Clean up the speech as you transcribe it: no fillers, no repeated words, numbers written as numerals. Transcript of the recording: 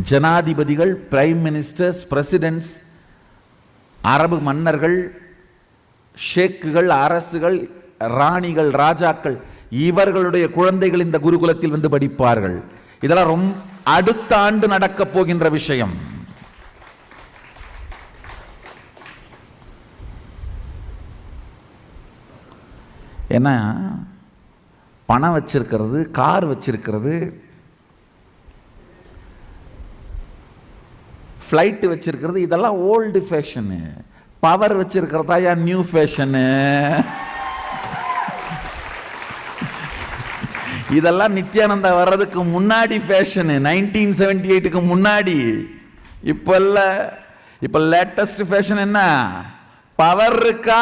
ஜனாதிபதிகள், prime ministers, president's, அரபு மன்னர்கள், ஷேக்குகள், அரசுகள், ராணிகள், ராஜாக்கள், இவர்களுடைய குழந்தைகள் இந்த குருகுலத்தில் வந்து படிப்பார்கள். இதெல்லாம் ரொம்ப அடுத்த ஆண்டு நடக்க போகின்ற விஷயம். ஏன்னா பணம் வச்சிருக்கிறது, கார் வச்சிருக்கிறது, ஃப்ளைட்டு வச்சிருக்கிறது, இதெல்லாம் ஓல்டு ஃபேஷனு. பவர் வச்சிருக்கிறதா யா நியூ ஃபேஷனு? இதெல்லாம் நித்யானந்தா வர்றதுக்கு முன்னாடி ஃபேஷனு, 1978க்கு முன்னாடி. இப்போ லேட்டஸ்ட் ஃபேஷன் என்ன? பவர் இருக்கா?